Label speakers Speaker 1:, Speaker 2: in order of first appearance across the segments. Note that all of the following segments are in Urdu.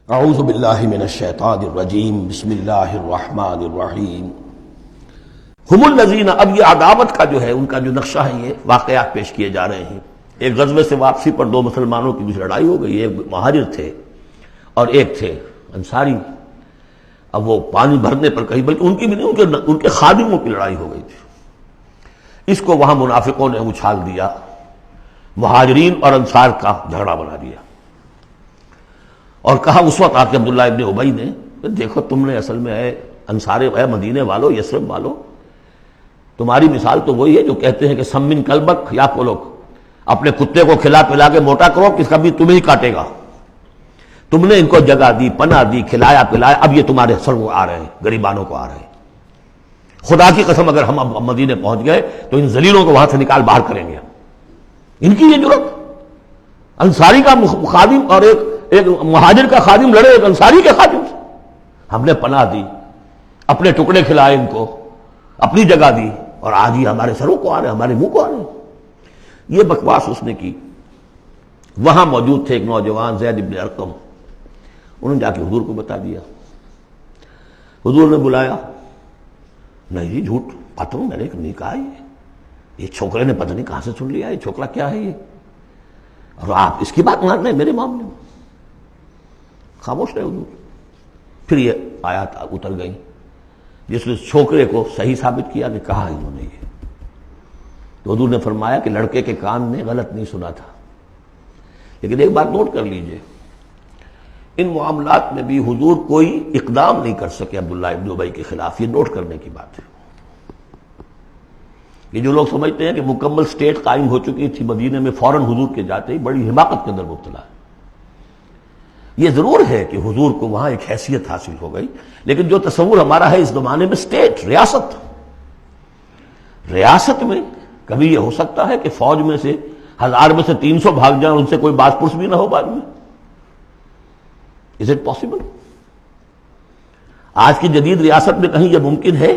Speaker 1: اعوذ باللہ من الشیطان الرجیم بسم اللہ الرحمن الرحیم ہم الذین، اب یہ عداوت کا جو ہے ان کا جو نقشہ ہے یہ واقعات پیش کیے جا رہے ہیں۔ ایک غزوے سے واپسی پر دو مسلمانوں کی کچھ لڑائی ہو گئی، ایک مہاجر تھے اور ایک تھے انصاری۔ اب وہ پانی بھرنے پر کہیں، بلکہ ان کی بھی نہیں، ان کے خادموں کی لڑائی ہو گئی تھی۔ اس کو وہاں منافقوں نے اچھال دیا، مہاجرین اور انصار کا جھگڑا بنا دیا، اور کہا اس وقت آ کے عبداللہ ابن ابی نے، دیکھو تم نے اصل میں اے انصار، اے مدینے والو، یثرب والو، تمہاری مثال تو وہی ہے جو کہتے ہیں کہ سمن کلبک یا کلوک، اپنے کتے کو کھلا پلا کے موٹا کرو کہ کبھی تمہیں ہی کاٹے گا۔ تم نے ان کو جگہ دی، پناہ دی، کھلایا پلایا، اب یہ تمہارے سر کو آ رہے ہیں، غریبانوں کو آ رہے ہیں۔ خدا کی قسم اگر ہم اب مدینے پہنچ گئے تو ان ذلیلوں کو وہاں سے نکال باہر کریں گے۔ ان کی یہ جرت، انصاری کا خادم اور ایک مہاجر کا خادم لڑے ایک انصاری کے خادم سے۔ ہم نے پناہ دی، اپنے ٹکڑے کھلائے، ان کو اپنی جگہ دی، اور آج ہی ہمارے سروں کو آ رہے ہیں، ہمارے منہ کو آ رہے ہیں۔ یہ بکواس اس نے کی۔ وہاں موجود تھے ایک نوجوان زید بن ارقم، انہوں نے جا کے حضور کو بتا دیا۔ حضور نے بلایا، نہیں جی جھوٹ، پتہ میں نے نہیں کہا، یہ چھوکرے نے پتہ نہیں کہاں سے سن لیا، یہ چھوکرا کیا ہے یہ، اور آپ اس کی بات مان رہے ہیں میرے معاملے میں۔ خاموش رہے حضور۔ پھر یہ آیات اتر گئیں جس نے چھوکرے کو صحیح ثابت کیا کہ کہا انہوں نے یہ۔ تو حضور نے فرمایا کہ لڑکے کے کان نے غلط نہیں سنا تھا، لیکن ایک بات نوٹ کر لیجئے، ان معاملات میں بھی حضور کوئی اقدام نہیں کر سکے عبداللہ ابن ابی کے خلاف۔ یہ نوٹ کرنے کی بات ہے۔ یہ جو لوگ سمجھتے ہیں کہ مکمل سٹیٹ قائم ہو چکی تھی مدینے میں، فوراً حضور کے جاتے ہی بڑی حماقت کے اندر مبتلا ہے۔ یہ ضرور ہے کہ حضور کو وہاں ایک حیثیت حاصل ہو گئی، لیکن جو تصور ہمارا ہے اس زمانے میں سٹیٹ، ریاست میں کبھی یہ ہو سکتا ہے کہ فوج میں سے 1000 میں سے 300 بھاگ جائیں، ان سے کوئی باز پرس بھی نہ ہو بعد میں۔ Is it possible؟ آج کی جدید ریاست میں کہیں یہ ممکن ہے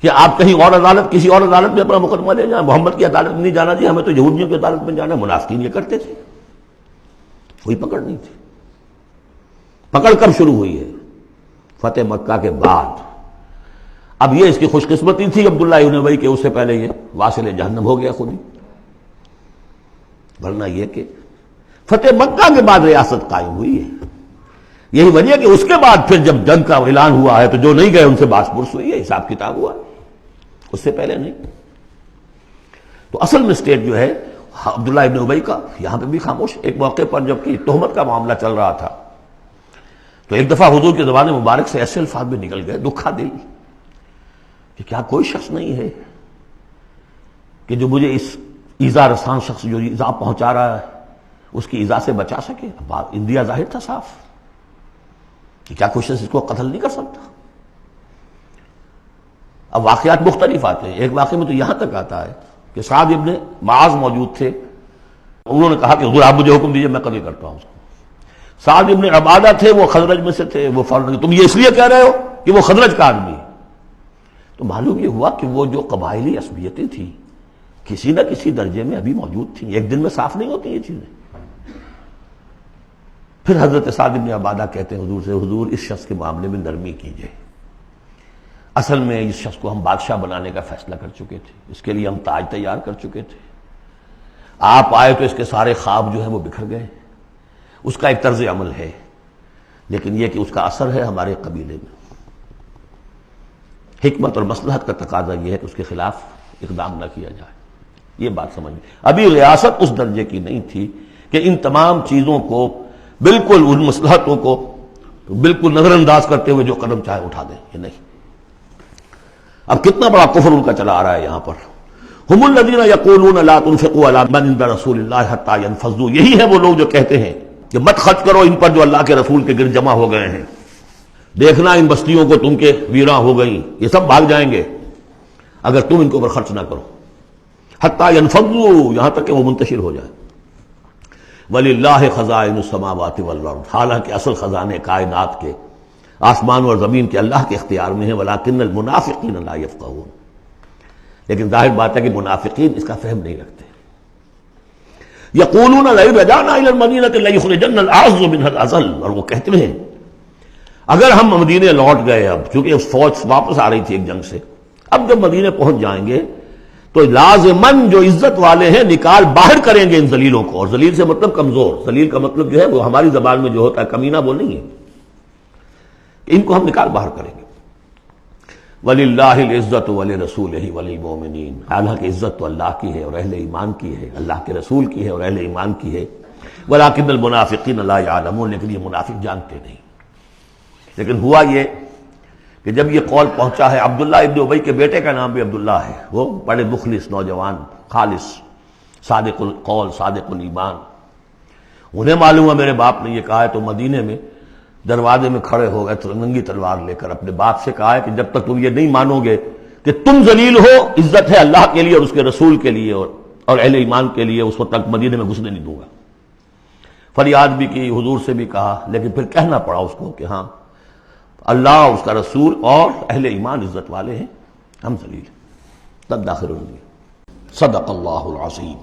Speaker 1: کہ آپ کہیں اور عدالت، کسی اور عدالت میں اپنا مقدمہ لے جائیں؟ محمد کی عدالت میں نہیں جانا جی، ہمیں تو یہودیوں کی عدالت میں جانا۔ منافقین یہ کرتے تھے، کوئی پکڑ نہیں تھی۔ پکڑ کب شروع ہوئی ہے؟ فتح مکہ کے بعد۔ اب یہ اس کی خوش قسمتی تھی عبداللہ ابن ابی کہ اس سے پہلے یہ واصل جہنم ہو گیا خود ہی، ورنہ یہ کہ فتح مکہ کے بعد ریاست قائم ہوئی ہے۔ یہی وجہ کہ اس کے بعد پھر جب جنگ کا اعلان ہوا ہے تو جو نہیں گئے ان سے باس پرس ہوئی ہے، حساب کتاب ہوا، اس سے پہلے نہیں۔ تو اصل میں سٹیٹ جو ہے عبداللہ ابن ابی کا یہاں پہ بھی خاموش۔ ایک موقع پر جب کہ تہمت کا معاملہ چل رہا تھا تو ایک دفعہ حضور کے زبان مبارک سے ایسے الفاظ میں نکل گئے، دکھا دل، کہ کیا کوئی شخص نہیں ہے کہ جو مجھے اس ایذا رسان شخص جو ایذا پہنچا رہا ہے اس کی ایذا سے بچا سکے۔ بات اندیا ظاہر تھا صاف کہ کیا کوئی شخص اس کو قتل نہیں کر سکتا۔ اب واقعات مختلف آتے ہیں۔ ایک واقعے میں تو یہاں تک آتا ہے کہ سعد ابن معاذ موجود تھے، انہوں نے کہا کہ حضور آپ مجھے حکم دیجیے، میں قتل کرتا ہوں۔ سعد ابن عبادہ تھے، وہ خزرج میں سے تھے، وہ فوراً تم یہ اس لیے کہہ رہے ہو کہ وہ خزرج کا آدمی ہے۔ تو معلوم یہ ہوا کہ وہ جو قبائلی عصبیتیں تھیں کسی نہ کسی درجے میں ابھی موجود تھیں، ایک دن میں صاف نہیں ہوتی یہ چیزیں۔ پھر حضرت سعد ابن عبادہ کہتے ہیں حضور سے، حضور اس شخص کے معاملے میں نرمی کیجئے، اصل میں اس شخص کو ہم بادشاہ بنانے کا فیصلہ کر چکے تھے، اس کے لیے ہم تاج تیار کر چکے تھے، آپ آئے تو اس کے سارے خواب جو ہیں وہ بکھر گئے۔ اس کا ایک طرز عمل ہے، لیکن یہ کہ اس کا اثر ہے ہمارے قبیلے میں۔ حکمت اور مصلحت کا تقاضا یہ ہے کہ اس کے خلاف اقدام نہ کیا جائے۔ یہ بات سمجھ، ابھی ریاست اس درجے کی نہیں تھی کہ ان تمام چیزوں کو بالکل، ان مصلحتوں کو بالکل نظر انداز کرتے ہوئے جو قدم چاہے اٹھا دیں، یہ نہیں۔ اب کتنا بڑا کفر ان کا چلا آ رہا ہے یہاں پر۔ ہم الذین یقولون لا تنفقوا علی من عند رسول اللہ حتی ینفضوا، یہی ہے وہ لوگ جو کہتے ہیں کہ مت خرچ کرو ان پر جو اللہ کے رسول کے گرد جمع ہو گئے ہیں، دیکھنا ان بستیوں کو تم کے ویراں ہو گئیں، یہ سب بھاگ جائیں گے اگر تم ان کے اوپر خرچ نہ کرو۔ حتی ینفضوا، یہاں تک کہ وہ منتشر ہو جائیں۔ وَلِلَّهِ خَزَائِنُ السَّمَاوَاتِ وَالْأَرْضِ، حالانکہ اصل خزانے کائنات کے، آسمان اور زمین کے اللہ کے اختیار میں ہیں۔ وَلَٰكِنَّ الْمُنَافِقِينَ لَا يَفْقَهُونَ، لیکن ظاہر بات ہے کہ منافقین اس کا فہم نہیں رکھتے۔ یقولون لئن رجعنا الى المدینۃ لیخرجن الاعز منها الاذل، اور وہ کہتے ہیں اگر ہم مدینے لوٹ گئے، اب چونکہ فوج واپس آ رہی تھی ایک جنگ سے، اب جب مدینے پہنچ جائیں گے تو لازماً جو عزت والے ہیں نکال باہر کریں گے ان ذلیلوں کو، اور ذلیل سے مطلب کمزور، ذلیل کا مطلب جو ہے وہ ہماری زبان میں جو ہوتا ہے کمینہ وہ نہیں ہے، ان کو ہم نکال باہر کریں گے۔ وَلِلَّهِ الْعِزَّةُ وَلِرَسُولِهِ وَلِلْمُؤْمِنِينَ، حالانکہ عزت تو اللہ کی ہے اور اہل ایمان کی ہے، اللہ کے رسول کی ہے اور اہل ایمان کی ہے۔ وَلَٰكِنَّ الْمُنَافِقِينَ لَا يَعْلَمُونَ، لیکن یہ منافق جانتے نہیں۔ لیکن ہوا یہ کہ جب یہ قول پہنچا ہے، عبداللہ ابن ابی کے بیٹے کا نام بھی عبداللہ ہے، وہ بڑے مخلص نوجوان، خالص، صادق القول، صادق الایمان، انہیں معلوم ہے میرے باپ نے یہ کہا ہے، تو مدینے میں دروازے میں کھڑے ہو گئے ننگی تلوار لے کر، اپنے باپ سے کہا ہے کہ جب تک تم یہ نہیں مانو گے کہ تم ذلیل ہو، عزت ہے اللہ کے لیے اور اس کے رسول کے لیے اور اہل ایمان کے لیے، اس وقت تک مدینے میں گھسنے نہیں دوں گا۔ فریاد بھی کی، حضور سے بھی کہا، لیکن پھر کہنا پڑا اس کو کہ ہاں اللہ، اس کا رسول اور اہل ایمان عزت والے ہیں، ہم ذلیل ہیں۔ تب داخل ہوئے۔ صدق اللہ العظیم۔